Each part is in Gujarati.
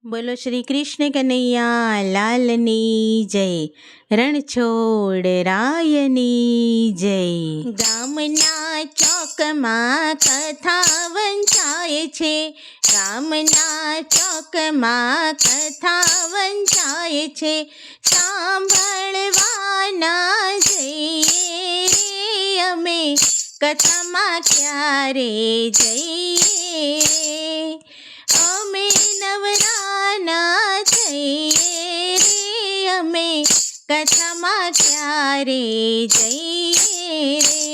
બોલો શ્રી કૃષ્ણ કનૈયા લાલની જય, રણછોડ રાયની જય. ગામના ચોકમાં કથા વંચાય છે, ગામના ચોકમાં કથા વંચાય છે, સાંભળવાના જઈએ રે અમે, કથામાં ક્યારે જઈએ રે. અમે નવરાના થઈએ રે અમે, કથામાં ક્યારે જઈએ રે.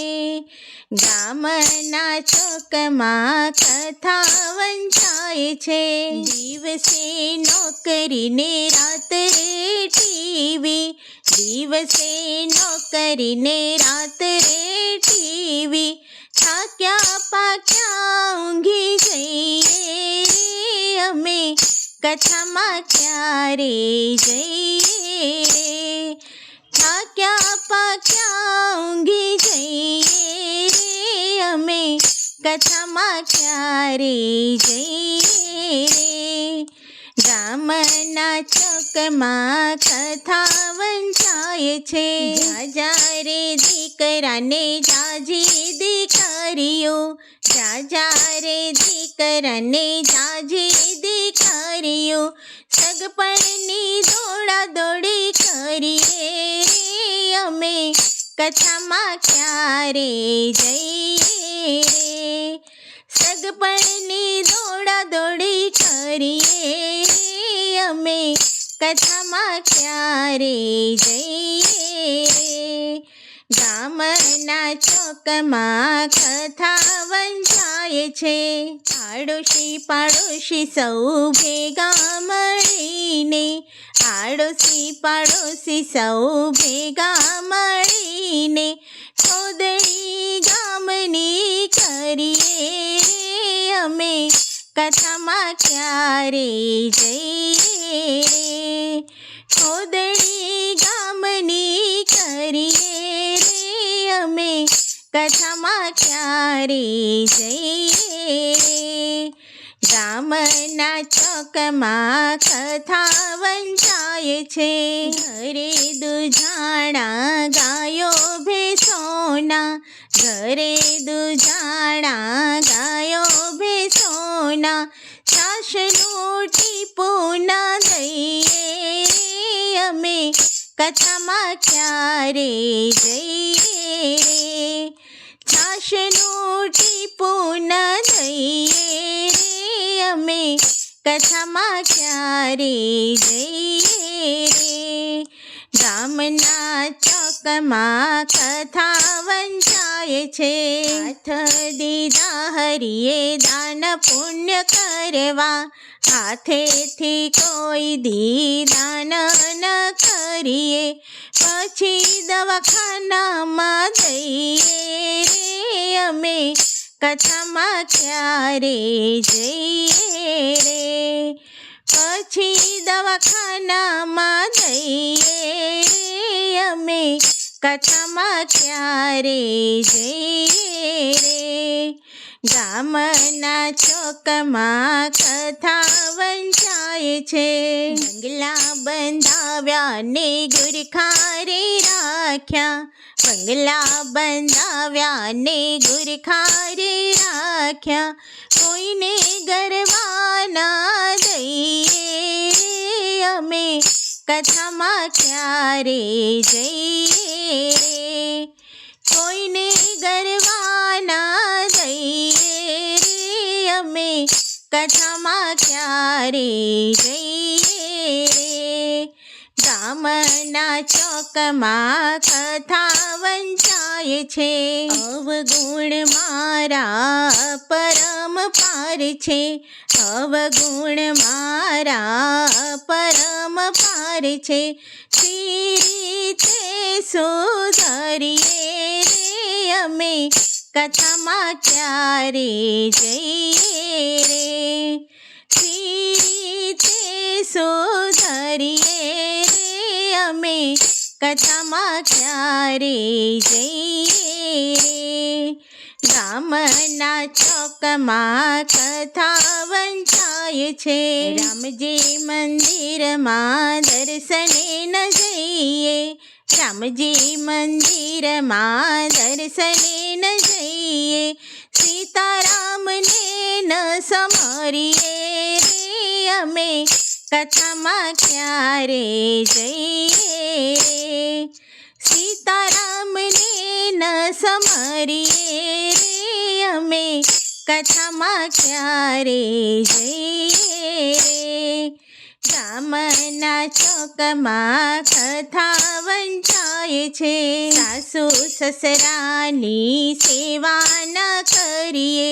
ગામના ચોકમાં કથા વંચાય છે, દિવસે નોકરીને રાત્રે ટીવી, દિવસે નોકરીને રાત્રે ટીવી, થાક્યા પાક્યા ઊંઘી જઈએ રે અમે, કથામાં ક્યારે જઈએ રે. થાક્યા પાક્યા ઊંઘી જઈએ રે અમે, કથામાં ક્યારે જઈએ રે. ગામના ચોકમાં કથા વંચાય છે, જાજા રે દીકરાને જાજી દીકરીઓ, જાજા રે દીકરાને જાજી દીકરીઓ, સગપણની દોડા દોડી કરીએ રે અમે, કથામાં ક્યારે જઈએ રે. સગપણની દોડા દોડી કરીએ રે અમે, કથામાં ક્યારે જઈએ રે. ગામના ચોકમાં કથા વંચાય છે, આડોશી પાડોશી સૌ ભેગા મળીને, આડોશી પાડોશી સૌ ભેગા મળીને, ખોદણી ગામની કરીએ રે અમે, કથામાં ક્યારે જઈએ રે. ખોદણી ગામની કરીએ રે અમે, કથામાં ક્યારે જઈએ રે. ગામના ચોકમાં કથા વંચાય છે, ઘરે દુજાણા ગાયો ભેંસોના, ઘરે દુજાણા ગાયો ભેંસોના, છાશનું ટીપું ના દઈએ રે અમે, કથામાં ક્યારે જઈએ રે. છાશનું ટીપું ના દઈએ રે અમે, કથામાં ક્યારે જઈએ રે. ગામના ચોકમાં કથા વંચાય છે, હાથ દીધા હરિએ દાન પુણ્ય કરવા, હાથેથી કોઈ દી દાન ન કરીએ, પછી દવાખાનામાં દઈએ રે અમે, કથામાં ક્યારે જઈએ રે. પછી દવાખાનામાં દઈએ રે અમે, કથામાં ક્યારે જઈએ રે. ગામના ચોકમાં કથા વંચાય છે, બંગલા બંધાવ્યા ને ગુરખારે રાખ્યા, બંગલા બંધાવ્યા ને ગુરખારે રાખ્યા, કોઈને ગરવાના દઈએ રે અમે, કથામાં ક્યારે જઈએ રે. કોઈને ગરવાના દઈએ રે અમે, કથામાં ક્યારે જઈએ રે. ગામના ચોકમાં કથા વંચાય છે, અવગુણ મારા પરમ પાર છે, અવગુણ મારા પરમ પાર છે, સી રીતે સુધરીએ રે અમે, કથામાં ક્યારે જઈએ રે. સી રીતે સુધરીએ રે અમે, કથામાં ક્યારે જઈએ રે. ગામના ચોકમાં કથા વંચાય છે. રામજી મંદિરમાં દર્શને ન જઈએ, રામજી મંદિરમાં દર્શને ન જઈએ, સીતારામને ન સમરીએ રે અમે કથામાં ક્યારે જઈએ રે. સીતારામને ન સમરીએ રે અમે કથામાં ક્યારે જઈએ રે. ગામના ચોકમાં કથા વંચાય છે. સાસુ સસરાની સેવા ન કરીએ,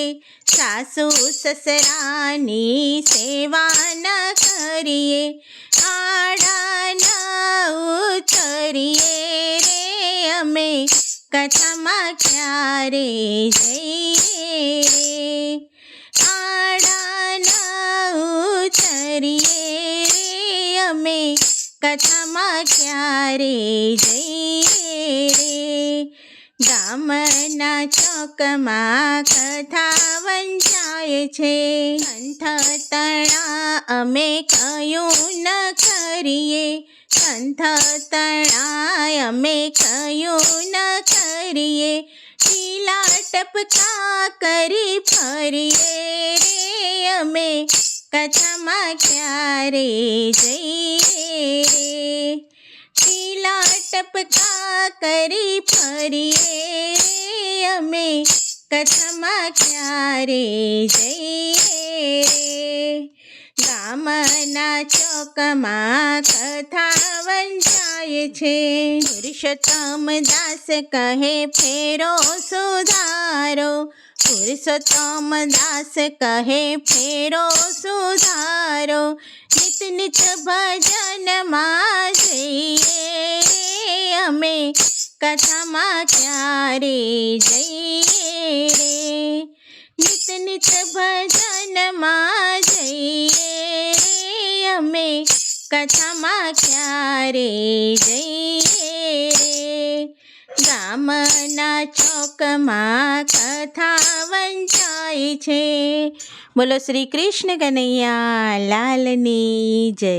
સાસુ સસરાની સેવા ન કરીએ, આડા ન ઉતરીએ રે અમે કથામાં ક્યારે જઈએ રે. આડા ન ઉતરીએ રે અમે કથામાં ક્યારે જઈએ રે. ગામના ચોકમાં કથા વંચાય છે. કંઠ તણા અમે કયું ન કરીએ, કંઠ તણા અમે કયું ન કરીએ, ટીલા ટપકા કરી ફરીએ રે અમે કથામાં ક્યારે જઈએ રે. ટીલા ટપકા કરી ફરીએ રે અમે કથામાં ક્યારે જઈએ રે. ગામના ચોકમાં કથા વંચાય છે. પુરુષોત્તમ દાસ કહે ફેરો સુધારો, પુરુષોત્તમ દાસ કહે ફેરો સુધારો, નિત નિત ભજનમાં જઈએ રે અમે કથામાં ક્યારે જઈએ રે. નિત નિત ભજનમાં જઈએ રે અમે કથામાં ક્યારે જઈએ રે. ગામના ચોકમાં કથા વંચાય છે. બોલો શ્રી કૃષ્ણ કનૈયા લાલની જય.